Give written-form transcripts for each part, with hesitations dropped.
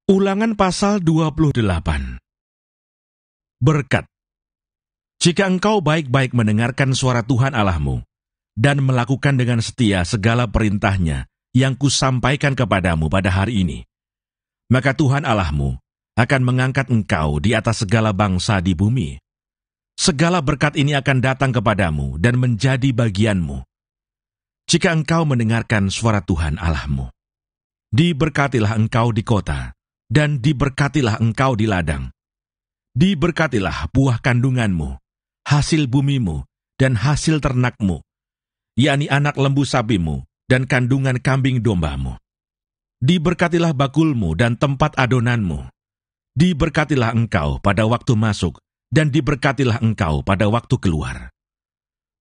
Ulangan pasal 28. Berkat. Jika engkau baik-baik mendengarkan suara Tuhan Allahmu, dan melakukan dengan setia segala perintahnya yang kusampaikan kepadamu pada hari ini, maka Tuhan Allahmu akan mengangkat engkau di atas segala bangsa di bumi. Segala berkat ini akan datang kepadamu dan menjadi bagianmu, jika engkau mendengarkan suara Tuhan Allahmu. Diberkatilah engkau di kota, dan diberkatilah engkau di ladang. Diberkatilah buah kandunganmu, hasil bumimu, dan hasil ternakmu, yakni anak lembu sapimu, dan kandungan kambing dombamu. Diberkatilah bakulmu dan tempat adonanmu. Diberkatilah engkau pada waktu masuk, dan diberkatilah engkau pada waktu keluar.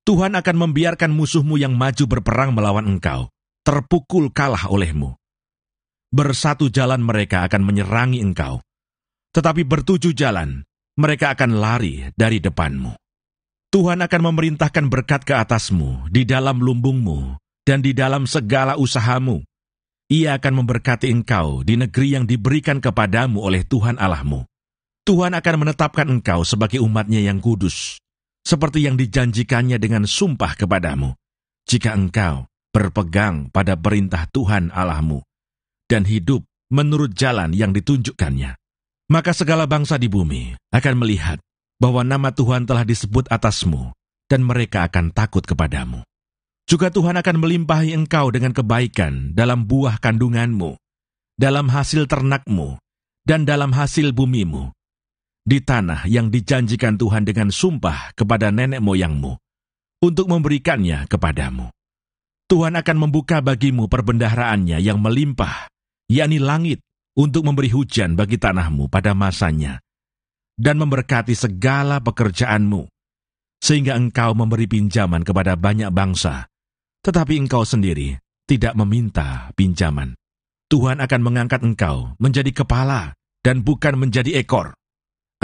Tuhan akan membiarkan musuhmu yang maju berperang melawan engkau, terpukul kalah olehmu. Bersatu jalan mereka akan menyerangi engkau, tetapi bertujuh jalan mereka akan lari dari depanmu. Tuhan akan memerintahkan berkat ke atasmu di dalam lumbungmu dan di dalam segala usahamu. Ia akan memberkati engkau di negeri yang diberikan kepadamu oleh Tuhan Allahmu. Tuhan akan menetapkan engkau sebagai umatnya yang kudus, seperti yang dijanjikannya dengan sumpah kepadamu, jika engkau berpegang pada perintah Tuhan Allahmu dan hidup menurut jalan yang ditunjukkannya. Maka segala bangsa di bumi akan melihat bahwa nama Tuhan telah disebut atasmu, dan mereka akan takut kepadamu. Juga Tuhan akan melimpahi engkau dengan kebaikan dalam buah kandunganmu, dalam hasil ternakmu, dan dalam hasil bumimu, di tanah yang dijanjikan Tuhan dengan sumpah kepada nenek moyangmu, untuk memberikannya kepadamu. Tuhan akan membuka bagimu perbendaharaannya yang melimpah, yakni langit, untuk memberi hujan bagi tanahmu pada masanya, dan memberkati segala pekerjaanmu, sehingga engkau memberi pinjaman kepada banyak bangsa, tetapi engkau sendiri tidak meminta pinjaman. Tuhan akan mengangkat engkau menjadi kepala dan bukan menjadi ekor.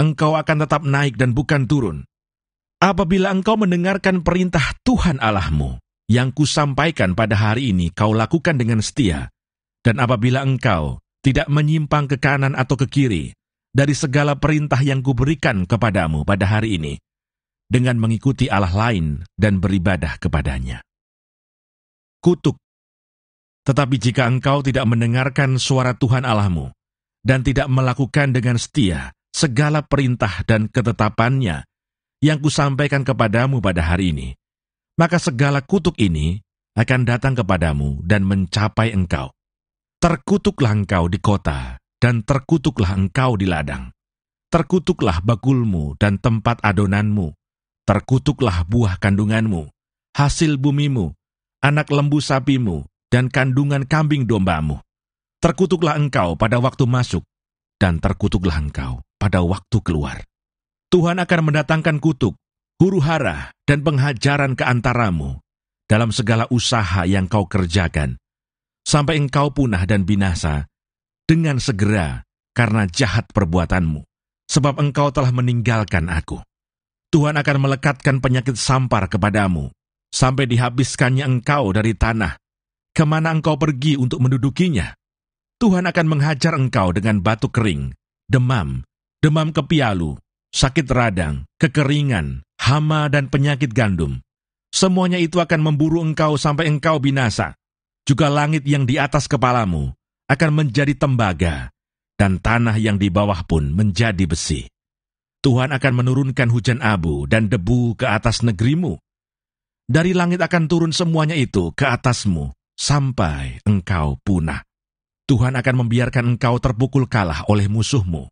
Engkau akan tetap naik dan bukan turun. Apabila engkau mendengarkan perintah Tuhan Allahmu, yang kusampaikan pada hari ini kau lakukan dengan setia, dan apabila engkau tidak menyimpang ke kanan atau ke kiri dari segala perintah yang kuberikan kepadamu pada hari ini, dengan mengikuti Allah lain dan beribadah kepadanya. Kutuk. Tetapi jika engkau tidak mendengarkan suara Tuhan Allahmu, dan tidak melakukan dengan setia segala perintah dan ketetapannya yang kusampaikan kepadamu pada hari ini, maka segala kutuk ini akan datang kepadamu dan mencapai engkau. Terkutuklah engkau di kota, dan terkutuklah engkau di ladang. Terkutuklah bakulmu dan tempat adonanmu. Terkutuklah buah kandunganmu, hasil bumimu, anak lembu sapimu, dan kandungan kambing dombamu. Terkutuklah engkau pada waktu masuk, dan terkutuklah engkau pada waktu keluar. Tuhan akan mendatangkan kutuk, huru-hara, dan penghajaran ke antaramu dalam segala usaha yang kau kerjakan, sampai engkau punah dan binasa dengan segera karena jahat perbuatanmu, sebab engkau telah meninggalkan aku. Tuhan akan melekatkan penyakit sampar kepadamu, sampai dihabiskannya engkau dari tanah, kemana engkau pergi untuk mendudukinya. Tuhan akan menghajar engkau dengan batuk kering, demam kepialu, sakit radang, kekeringan, hama dan penyakit gandum. Semuanya itu akan memburu engkau sampai engkau binasa. Juga langit yang di atas kepalamu akan menjadi tembaga, dan tanah yang di bawah pun menjadi besi. Tuhan akan menurunkan hujan abu dan debu ke atas negerimu. Dari langit akan turun semuanya itu ke atasmu, sampai engkau punah. Tuhan akan membiarkan engkau terpukul kalah oleh musuhmu.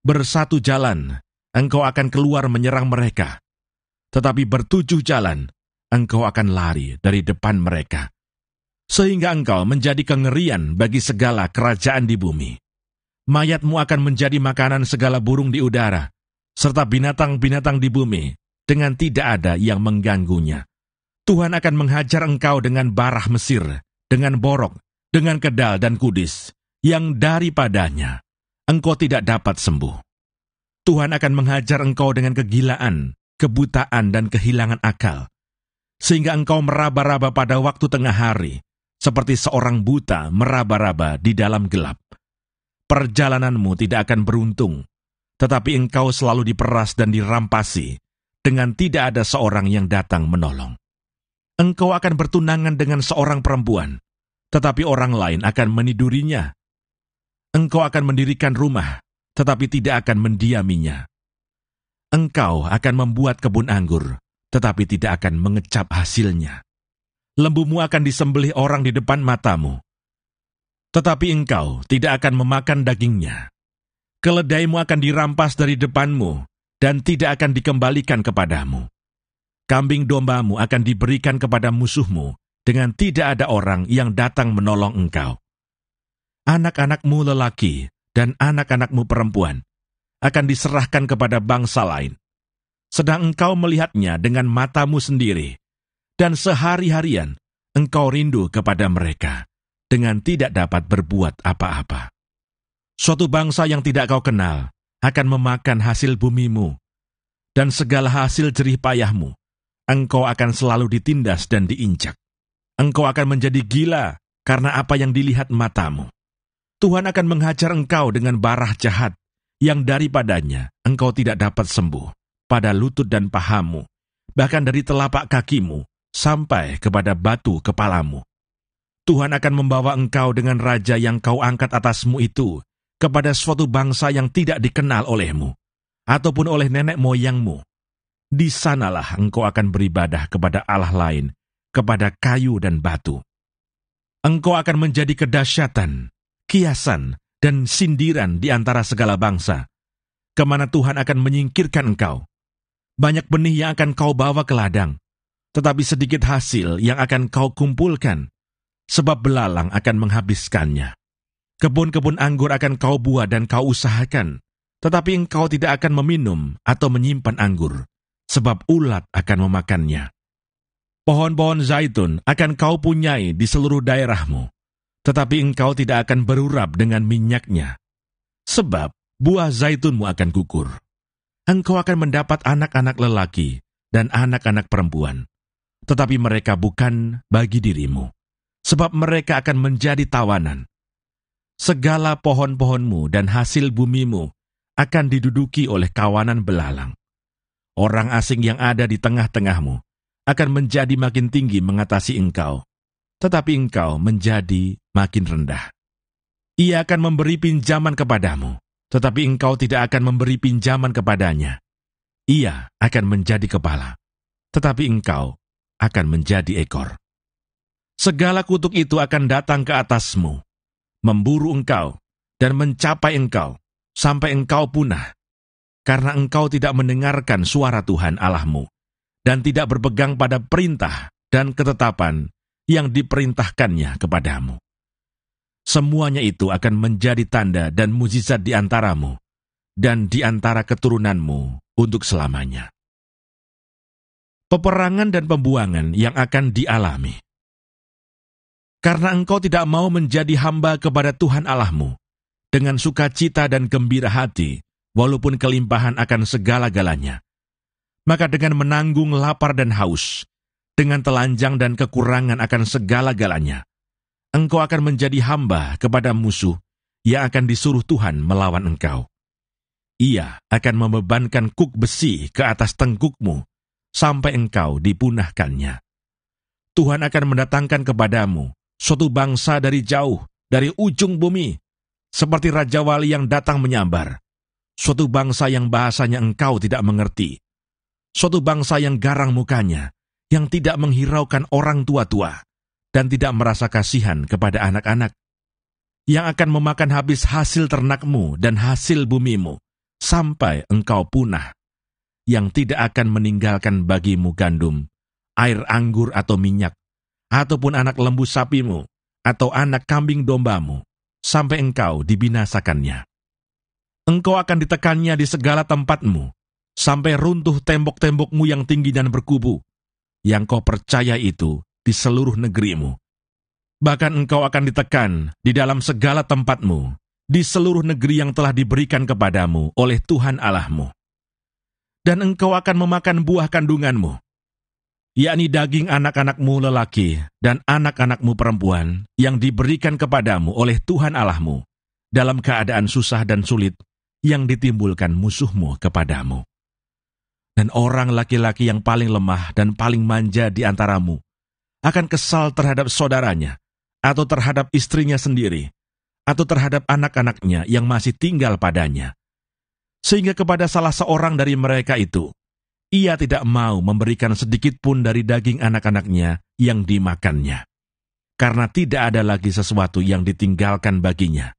Bersatu jalan, engkau akan keluar menyerang mereka. Tetapi bertujuh jalan, engkau akan lari dari depan mereka, sehingga engkau menjadi kengerian bagi segala kerajaan di bumi. Mayatmu akan menjadi makanan segala burung di udara, serta binatang-binatang di bumi, dengan tidak ada yang mengganggunya. Tuhan akan menghajar engkau dengan barah Mesir, dengan borok, dengan kedal dan kudis, yang daripadanya engkau tidak dapat sembuh. Tuhan akan menghajar engkau dengan kegilaan, kebutaan, dan kehilangan akal, sehingga engkau meraba-raba pada waktu tengah hari, seperti seorang buta meraba-raba di dalam gelap. Perjalananmu tidak akan beruntung, tetapi engkau selalu diperas dan dirampasi, dengan tidak ada seorang yang datang menolong. Engkau akan bertunangan dengan seorang perempuan, tetapi orang lain akan menidurinya. Engkau akan mendirikan rumah, tetapi tidak akan mendiaminya. Engkau akan membuat kebun anggur, tetapi tidak akan mengecap hasilnya. Lembumu akan disembelih orang di depan matamu, tetapi engkau tidak akan memakan dagingnya. Keledaimu akan dirampas dari depanmu, dan tidak akan dikembalikan kepadamu. Kambing dombamu akan diberikan kepada musuhmu, dengan tidak ada orang yang datang menolong engkau. Anak-anakmu lelaki dan anak-anakmu perempuan akan diserahkan kepada bangsa lain, sedang engkau melihatnya dengan matamu sendiri, dan sehari-harian engkau rindu kepada mereka, dengan tidak dapat berbuat apa-apa. Suatu bangsa yang tidak kau kenal akan memakan hasil bumimu, dan segala hasil jerih payahmu, engkau akan selalu ditindas dan diinjak. Engkau akan menjadi gila karena apa yang dilihat matamu. Tuhan akan menghajar engkau dengan barah jahat, yang daripadanya engkau tidak dapat sembuh, pada lutut dan pahamu, bahkan dari telapak kakimu, sampai kepada batu kepalamu. Tuhan akan membawa engkau dengan raja yang kau angkat atasmu itu kepada suatu bangsa yang tidak dikenal olehmu, ataupun oleh nenek moyangmu. Di sanalah engkau akan beribadah kepada Allah lain, kepada kayu dan batu. Engkau akan menjadi kedahsyatan, kiasan, dan sindiran di antara segala bangsa, kemana Tuhan akan menyingkirkan engkau. Banyak benih yang akan kau bawa ke ladang, tetapi sedikit hasil yang akan kau kumpulkan, sebab belalang akan menghabiskannya. Kebun-kebun anggur akan kau buah dan kau usahakan, tetapi engkau tidak akan meminum atau menyimpan anggur, sebab ulat akan memakannya. Pohon-pohon zaitun akan kau punyai di seluruh daerahmu, tetapi engkau tidak akan berurap dengan minyaknya, sebab buah zaitunmu akan gugur. Engkau akan mendapat anak-anak lelaki dan anak-anak perempuan, tetapi mereka bukan bagi dirimu, sebab mereka akan menjadi tawanan. Segala pohon-pohonmu dan hasil bumimu akan diduduki oleh kawanan belalang. Orang asing yang ada di tengah-tengahmu akan menjadi makin tinggi mengatasi engkau, tetapi engkau menjadi makin rendah. Ia akan memberi pinjaman kepadamu, tetapi engkau tidak akan memberi pinjaman kepadanya. Ia akan menjadi kepala, tetapi engkau akan menjadi ekor. Segala kutuk itu akan datang ke atasmu, memburu engkau, dan mencapai engkau, sampai engkau punah, karena engkau tidak mendengarkan suara Tuhan Allahmu, dan tidak berpegang pada perintah dan ketetapan yang diperintahkannya kepadamu. Semuanya itu akan menjadi tanda dan mukjizat di antaramu, dan di antara keturunanmu untuk selamanya. Peperangan dan pembuangan yang akan dialami. Karena engkau tidak mau menjadi hamba kepada Tuhan Allahmu, dengan sukacita dan gembira hati, walaupun kelimpahan akan segala-galanya, maka dengan menanggung lapar dan haus, dengan telanjang dan kekurangan akan segala-galanya, engkau akan menjadi hamba kepada musuh yang akan disuruh Tuhan melawan engkau. Ia akan membebankan kuk besi ke atas tengkukmu, sampai engkau dipunahkannya. Tuhan akan mendatangkan kepadamu suatu bangsa dari jauh, dari ujung bumi, seperti Raja Wali yang datang menyambar, suatu bangsa yang bahasanya engkau tidak mengerti, suatu bangsa yang garang mukanya, yang tidak menghiraukan orang tua-tua, dan tidak merasa kasihan kepada anak-anak, yang akan memakan habis hasil ternakmu dan hasil bumimu, sampai engkau punah, yang tidak akan meninggalkan bagimu gandum, air anggur atau minyak, ataupun anak lembu sapimu, atau anak kambing dombamu, sampai engkau dibinasakannya. Engkau akan ditekannya di segala tempatmu, sampai runtuh tembok-tembokmu yang tinggi dan berkubu, yang kau percaya itu di seluruh negerimu. Bahkan engkau akan ditekan di dalam segala tempatmu, di seluruh negeri yang telah diberikan kepadamu oleh Tuhan Allahmu. Dan engkau akan memakan buah kandunganmu, yakni daging anak-anakmu lelaki dan anak-anakmu perempuan yang diberikan kepadamu oleh Tuhan Allahmu, dalam keadaan susah dan sulit yang ditimbulkan musuhmu kepadamu. Dan orang laki-laki yang paling lemah dan paling manja di antaramu akan kesal terhadap saudaranya, atau terhadap istrinya sendiri, atau terhadap anak-anaknya yang masih tinggal padanya. Sehingga kepada salah seorang dari mereka itu, ia tidak mau memberikan sedikit pun dari daging anak-anaknya yang dimakannya. Karena tidak ada lagi sesuatu yang ditinggalkan baginya,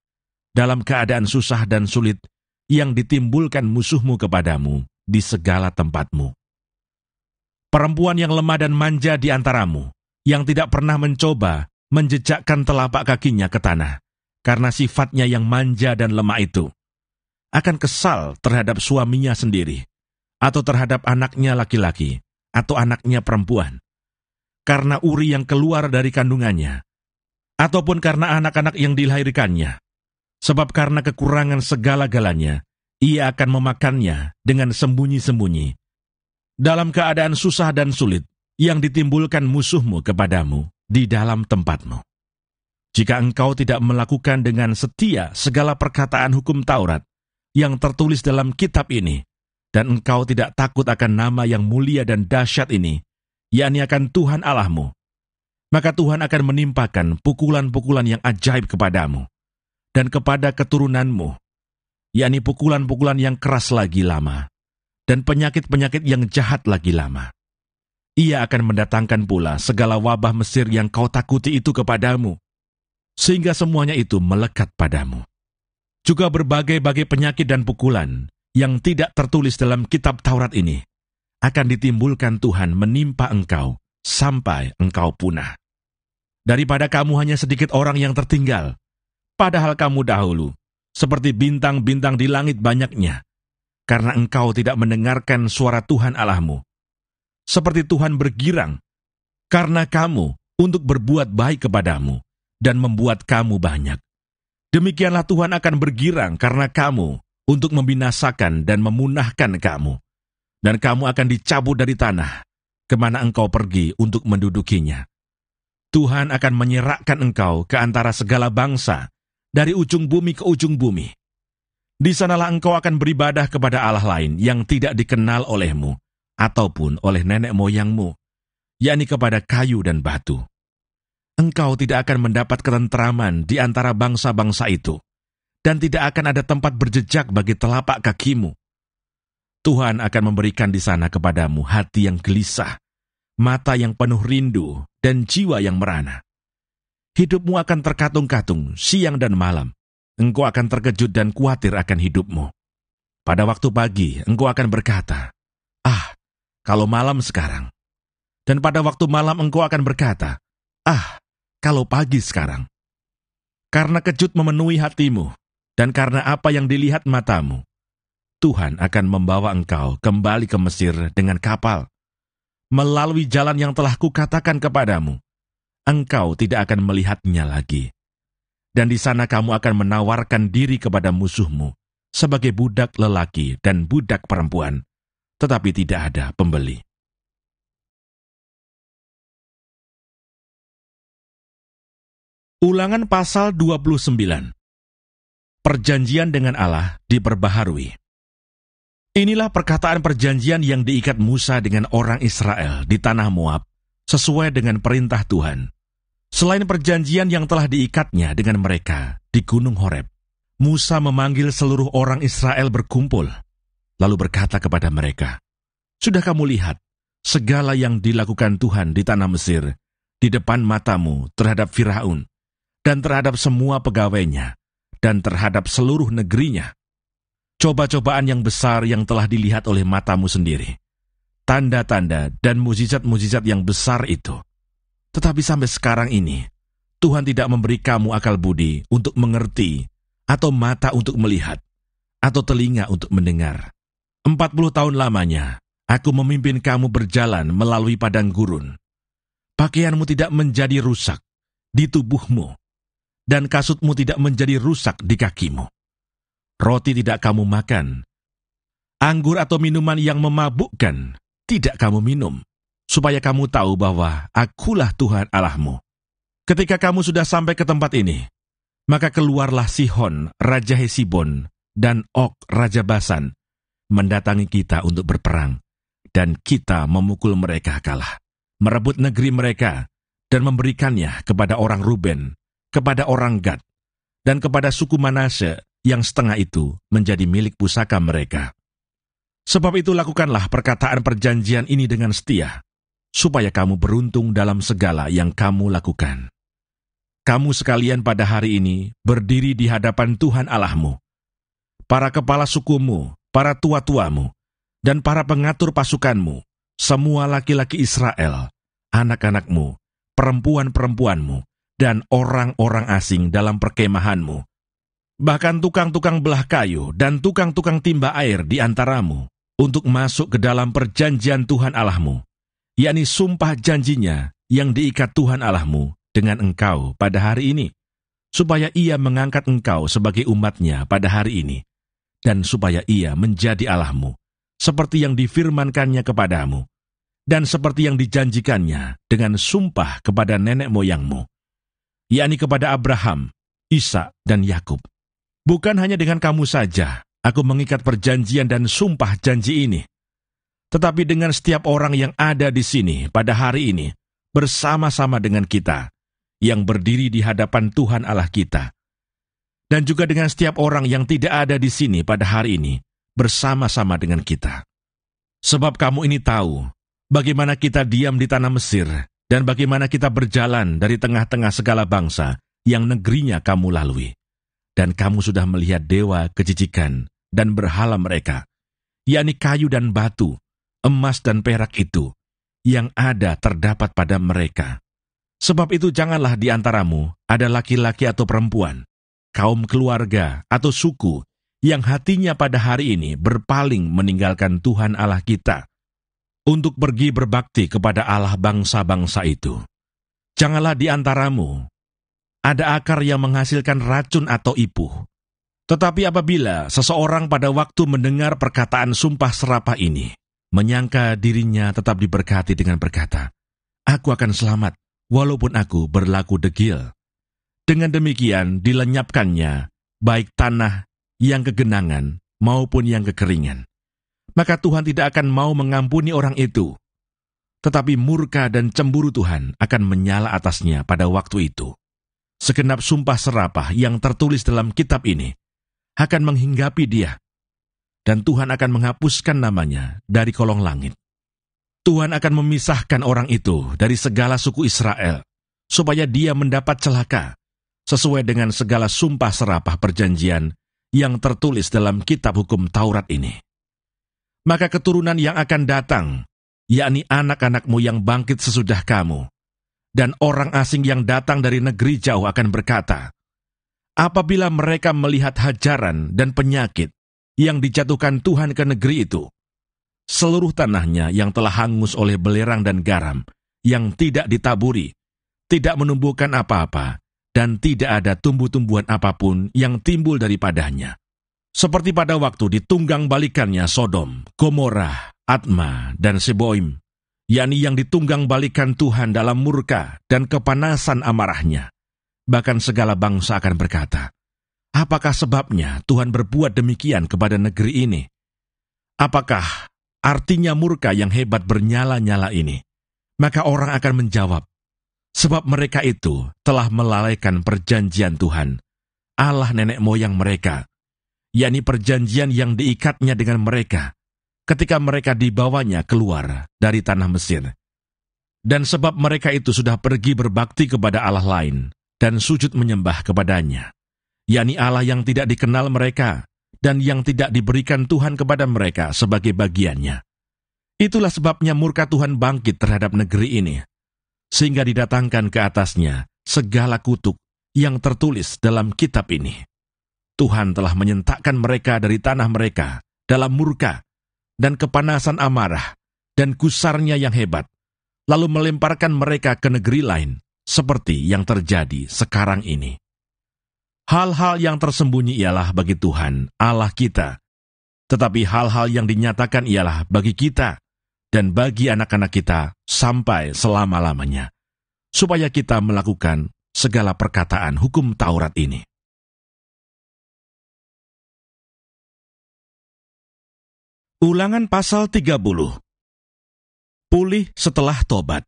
dalam keadaan susah dan sulit yang ditimbulkan musuhmu kepadamu di segala tempatmu. Perempuan yang lemah dan manja di antaramu, yang tidak pernah mencoba menjejakkan telapak kakinya ke tanah, karena sifatnya yang manja dan lemah itu, akan kesal terhadap suaminya sendiri, atau terhadap anaknya laki-laki, atau anaknya perempuan, karena uri yang keluar dari kandungannya, ataupun karena anak-anak yang dilahirkannya, sebab karena kekurangan segala-galanya, ia akan memakannya dengan sembunyi-sembunyi, dalam keadaan susah dan sulit yang ditimbulkan musuhmu kepadamu di dalam tempatmu. Jika engkau tidak melakukan dengan setia segala perkataan hukum Taurat yang tertulis dalam kitab ini, dan engkau tidak takut akan nama yang mulia dan dahsyat ini, yakni akan Tuhan Allahmu, maka Tuhan akan menimpakan pukulan-pukulan yang ajaib kepadamu, dan kepada keturunanmu, yakni pukulan-pukulan yang keras lagi lama, dan penyakit-penyakit yang jahat lagi lama. Ia akan mendatangkan pula segala wabah Mesir yang kau takuti itu kepadamu, sehingga semuanya itu melekat padamu. Juga berbagai-bagai penyakit dan pukulan yang tidak tertulis dalam kitab Taurat ini akan ditimbulkan Tuhan menimpa engkau sampai engkau punah. Daripada kamu hanya sedikit orang yang tertinggal, padahal kamu dahulu seperti bintang-bintang di langit banyaknya, karena engkau tidak mendengarkan suara Tuhan Allahmu. Seperti Tuhan bergirang karena kamu untuk berbuat baik kepadamu dan membuat kamu banyak. Demikianlah Tuhan akan bergirang karena kamu untuk membinasakan dan memunahkan kamu. Dan kamu akan dicabut dari tanah, kemana engkau pergi untuk mendudukinya. Tuhan akan menyerahkan engkau ke antara segala bangsa, dari ujung bumi ke ujung bumi. Di sanalah engkau akan beribadah kepada Allah lain yang tidak dikenal olehmu, ataupun oleh nenek moyangmu, yakni kepada kayu dan batu. Engkau tidak akan mendapat ketenteraman di antara bangsa-bangsa itu, dan tidak akan ada tempat berjejak bagi telapak kakimu. Tuhan akan memberikan di sana kepadamu hati yang gelisah, mata yang penuh rindu, dan jiwa yang merana. Hidupmu akan terkatung-katung siang dan malam. Engkau akan terkejut dan khawatir akan hidupmu. Pada waktu pagi, engkau akan berkata, "Ah, kalau malam sekarang." Dan pada waktu malam engkau akan berkata, "Ah, kalau pagi sekarang." Karena kejut memenuhi hatimu, dan karena apa yang dilihat matamu, Tuhan akan membawa engkau kembali ke Mesir dengan kapal. Melalui jalan yang telah kukatakan kepadamu, engkau tidak akan melihatnya lagi. Dan di sana kamu akan menawarkan diri kepada musuhmu sebagai budak lelaki dan budak perempuan, tetapi tidak ada pembeli. Ulangan pasal 29. Perjanjian dengan Allah diperbaharui. Inilah perkataan perjanjian yang diikat Musa dengan orang Israel di tanah Moab, sesuai dengan perintah Tuhan. Selain perjanjian yang telah diikatnya dengan mereka di Gunung Horeb, Musa memanggil seluruh orang Israel berkumpul, lalu berkata kepada mereka, "Sudah kamu lihat segala yang dilakukan Tuhan di tanah Mesir, di depan matamu terhadap Firaun, dan terhadap semua pegawainya, dan terhadap seluruh negerinya. Coba-cobaan yang besar yang telah dilihat oleh matamu sendiri, tanda-tanda dan mujizat-mujizat yang besar itu. Tetapi sampai sekarang ini, Tuhan tidak memberi kamu akal budi untuk mengerti, atau mata untuk melihat, atau telinga untuk mendengar. 40 tahun lamanya, aku memimpin kamu berjalan melalui padang gurun. Pakaianmu tidak menjadi rusak di tubuhmu, dan kasutmu tidak menjadi rusak di kakimu. Roti tidak kamu makan, anggur atau minuman yang memabukkan tidak kamu minum, supaya kamu tahu bahwa akulah Tuhan Allahmu. Ketika kamu sudah sampai ke tempat ini, Maka keluarlah Sihon, Raja Hesibon, dan Og, Raja Basan, mendatangi kita untuk berperang, dan kita memukul mereka kalah, merebut negeri mereka, dan memberikannya kepada orang Ruben, kepada orang Gad, dan kepada suku Manase yang setengah itu menjadi milik pusaka mereka. Sebab itu lakukanlah perkataan perjanjian ini dengan setia, supaya kamu beruntung dalam segala yang kamu lakukan. Kamu sekalian pada hari ini berdiri di hadapan Tuhan Allahmu, para kepala sukumu, para tua-tuamu, dan para pengatur pasukanmu, semua laki-laki Israel, anak-anakmu, perempuan-perempuanmu, dan orang-orang asing dalam perkemahanmu. Bahkan tukang-tukang belah kayu dan tukang-tukang timba air di antaramu, untuk masuk ke dalam perjanjian Tuhan Allahmu, yakni sumpah janjinya yang diikat Tuhan Allahmu dengan engkau pada hari ini, supaya ia mengangkat engkau sebagai umatnya pada hari ini, dan supaya ia menjadi Allahmu, seperti yang difirmankannya kepadamu, dan seperti yang dijanjikannya dengan sumpah kepada nenek moyangmu, yakni kepada Abraham, Ishak, dan Yakub. Bukan hanya dengan kamu saja aku mengikat perjanjian dan sumpah janji ini, tetapi dengan setiap orang yang ada di sini pada hari ini, bersama-sama dengan kita, yang berdiri di hadapan Tuhan Allah kita, dan juga dengan setiap orang yang tidak ada di sini pada hari ini, bersama-sama dengan kita. Sebab kamu ini tahu bagaimana kita diam di tanah Mesir, dan bagaimana kita berjalan dari tengah-tengah segala bangsa yang negerinya kamu lalui. Dan kamu sudah melihat dewa kejijikan dan berhala mereka, yakni kayu dan batu, emas dan perak itu, yang ada terdapat pada mereka. Sebab itu janganlah di antaramu ada laki-laki atau perempuan, kaum keluarga atau suku, yang hatinya pada hari ini berpaling meninggalkan Tuhan Allah kita, untuk pergi berbakti kepada Allah bangsa-bangsa itu. Janganlah di antaramu ada akar yang menghasilkan racun atau ipuh. Tetapi apabila seseorang pada waktu mendengar perkataan sumpah serapah ini, menyangka dirinya tetap diberkati dengan berkata, "Aku akan selamat, walaupun aku berlaku degil." Dengan demikian dilenyapkannya baik tanah yang kegenangan maupun yang kekeringan. Maka Tuhan tidak akan mau mengampuni orang itu, tetapi murka dan cemburu Tuhan akan menyala atasnya pada waktu itu. Segenap sumpah serapah yang tertulis dalam kitab ini akan menghinggapi dia, dan Tuhan akan menghapuskan namanya dari kolong langit. Tuhan akan memisahkan orang itu dari segala suku Israel, supaya dia mendapat celaka, sesuai dengan segala sumpah serapah perjanjian yang tertulis dalam kitab hukum Taurat ini. Maka keturunan yang akan datang, yakni anak-anakmu yang bangkit sesudah kamu, dan orang asing yang datang dari negeri jauh akan berkata, apabila mereka melihat hajaran dan penyakit yang dijatuhkan Tuhan ke negeri itu, seluruh tanahnya yang telah hangus oleh belerang dan garam, yang tidak ditaburi, tidak menumbuhkan apa-apa, dan tidak ada tumbuh-tumbuhan apapun yang timbul daripadanya. Seperti pada waktu ditunggang balikannya Sodom, Gomorrah, Adma, dan Seboim, yakni yang ditunggang balikan Tuhan dalam murka dan kepanasan amarahnya. Bahkan segala bangsa akan berkata, apakah sebabnya Tuhan berbuat demikian kepada negeri ini? Apakah artinya murka yang hebat bernyala-nyala ini? Maka orang akan menjawab, sebab mereka itu telah melalaikan perjanjian Tuhan, Allah nenek moyang mereka, yakni perjanjian yang diikatnya dengan mereka, ketika mereka dibawanya keluar dari tanah Mesir. Dan sebab mereka itu sudah pergi berbakti kepada Allah lain, dan sujud menyembah kepadanya, yakni Allah yang tidak dikenal mereka, dan yang tidak diberikan Tuhan kepada mereka sebagai bagiannya. Itulah sebabnya murka Tuhan bangkit terhadap negeri ini, sehingga didatangkan ke atasnya segala kutuk yang tertulis dalam kitab ini. Tuhan telah menyentakkan mereka dari tanah mereka dalam murka dan kepanasan amarah dan gusarnya yang hebat, lalu melemparkan mereka ke negeri lain, seperti yang terjadi sekarang ini. Hal-hal yang tersembunyi ialah bagi Tuhan, Allah kita, tetapi hal-hal yang dinyatakan ialah bagi kita dan bagi anak-anak kita sampai selama-lamanya, supaya kita melakukan segala perkataan hukum Taurat ini. Ulangan pasal 30. Pulih setelah tobat.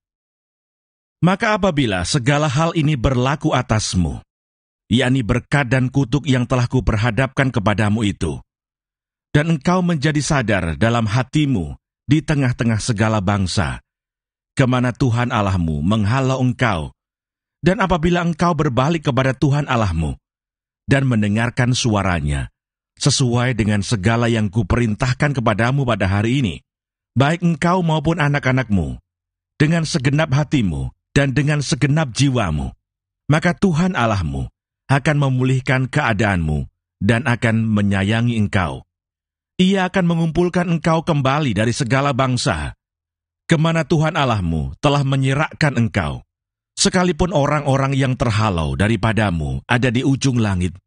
Maka apabila segala hal ini berlaku atasmu, yakni berkat dan kutuk yang telah kuperhadapkan kepadamu itu, dan engkau menjadi sadar dalam hatimu di tengah-tengah segala bangsa, kemana Tuhan Allahmu menghalau engkau, dan apabila engkau berbalik kepada Tuhan Allahmu, dan mendengarkan suaranya, sesuai dengan segala yang kuperintahkan kepadamu pada hari ini, baik engkau maupun anak-anakmu, dengan segenap hatimu dan dengan segenap jiwamu, maka Tuhan Allahmu akan memulihkan keadaanmu dan akan menyayangi engkau. Ia akan mengumpulkan engkau kembali dari segala bangsa, kemana Tuhan Allahmu telah menyerahkan engkau. Sekalipun orang-orang yang terhalau daripadamu ada di ujung langit,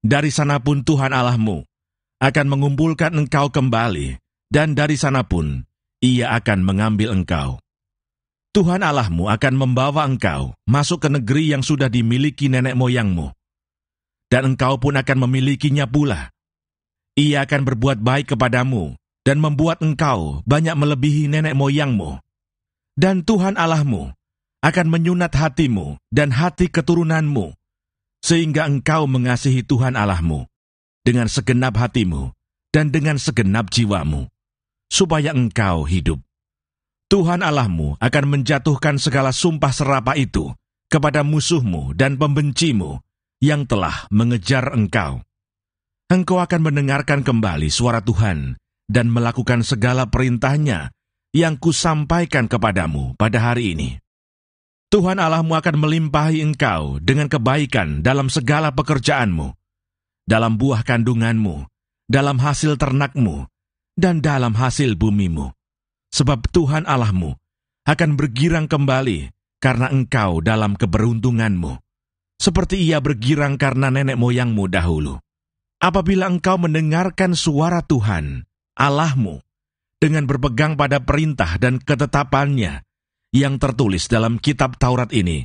dari sana pun Tuhan Allahmu akan mengumpulkan engkau kembali, dan dari sana pun Ia akan mengambil engkau. Tuhan Allahmu akan membawa engkau masuk ke negeri yang sudah dimiliki nenek moyangmu, dan engkau pun akan memilikinya pula. Ia akan berbuat baik kepadamu, dan membuat engkau banyak melebihi nenek moyangmu. Dan Tuhan Allahmu akan menyunat hatimu dan hati keturunanmu, sehingga engkau mengasihi Tuhan Allahmu dengan segenap hatimu dan dengan segenap jiwamu, supaya engkau hidup. Tuhan Allahmu akan menjatuhkan segala sumpah serapah itu kepada musuhmu dan pembencimu yang telah mengejar engkau. Engkau akan mendengarkan kembali suara Tuhan dan melakukan segala perintahnya yang kusampaikan kepadamu pada hari ini. Tuhan Allahmu akan melimpahi engkau dengan kebaikan dalam segala pekerjaanmu, dalam buah kandunganmu, dalam hasil ternakmu, dan dalam hasil bumimu. Sebab Tuhan Allahmu akan bergirang kembali karena engkau dalam keberuntunganmu, seperti Ia bergirang karena nenek moyangmu dahulu. Apabila engkau mendengarkan suara Tuhan Allahmu dengan berpegang pada perintah dan ketetapannya yang tertulis dalam kitab Taurat ini,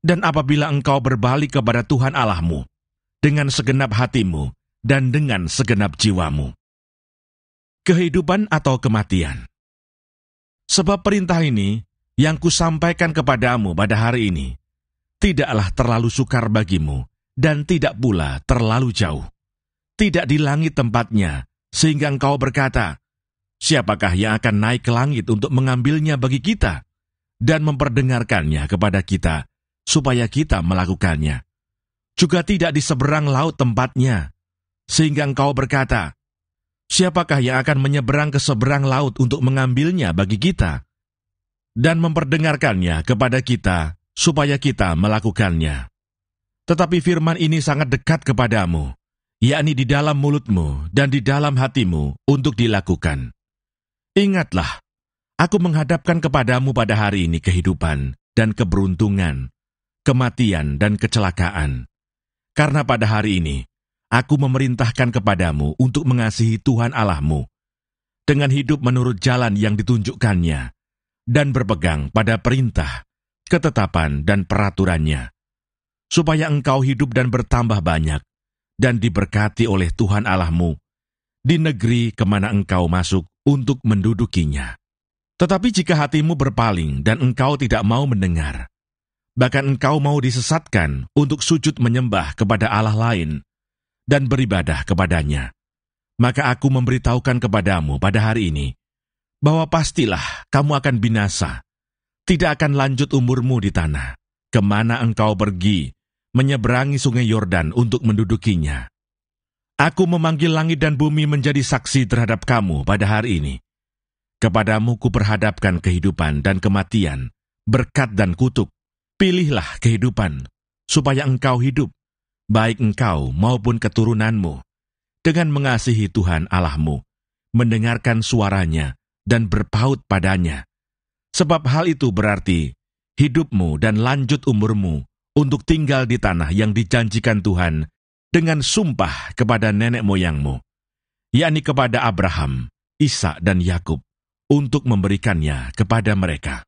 dan apabila engkau berbalik kepada Tuhan Allahmu dengan segenap hatimu dan dengan segenap jiwamu. Kehidupan atau kematian. Sebab perintah ini yang kusampaikan kepadamu pada hari ini tidaklah terlalu sukar bagimu dan tidak pula terlalu jauh. Tidak di langit tempatnya, sehingga engkau berkata, siapakah yang akan naik ke langit untuk mengambilnya bagi kita dan memperdengarkannya kepada kita, supaya kita melakukannya. Juga tidak di seberang laut tempatnya, sehingga engkau berkata, siapakah yang akan menyeberang ke seberang laut untuk mengambilnya bagi kita dan memperdengarkannya kepada kita, supaya kita melakukannya. Tetapi firman ini sangat dekat kepadamu, yakni di dalam mulutmu dan di dalam hatimu untuk dilakukan. Ingatlah, aku menghadapkan kepadamu pada hari ini kehidupan dan keberuntungan, kematian dan kecelakaan. Karena pada hari ini, aku memerintahkan kepadamu untuk mengasihi Tuhan Allahmu, dengan hidup menurut jalan yang ditunjukkannya, dan berpegang pada perintah, ketetapan dan peraturannya, supaya engkau hidup dan bertambah banyak, dan diberkati oleh Tuhan Allahmu, di negeri kemana engkau masuk untuk mendudukinya. Tetapi jika hatimu berpaling dan engkau tidak mau mendengar, bahkan engkau mau disesatkan untuk sujud menyembah kepada Allah lain, dan beribadah kepadanya, maka aku memberitahukan kepadamu pada hari ini, bahwa pastilah kamu akan binasa, tidak akan lanjut umurmu di tanah, kemana engkau pergi, menyeberangi sungai Yordan untuk mendudukinya. Aku memanggil langit dan bumi menjadi saksi terhadap kamu pada hari ini. Kepadamu kuperhadapkan kehidupan dan kematian, berkat dan kutuk. Pilihlah kehidupan, supaya engkau hidup, baik engkau maupun keturunanmu, dengan mengasihi Tuhan Allahmu, mendengarkan suaranya, dan berpaut padanya. Sebab hal itu berarti hidupmu dan lanjut umurmu untuk tinggal di tanah yang dijanjikan Tuhan dengan sumpah kepada nenek moyangmu, yakni kepada Abraham, Ishak dan Yakub, untuk memberikannya kepada mereka.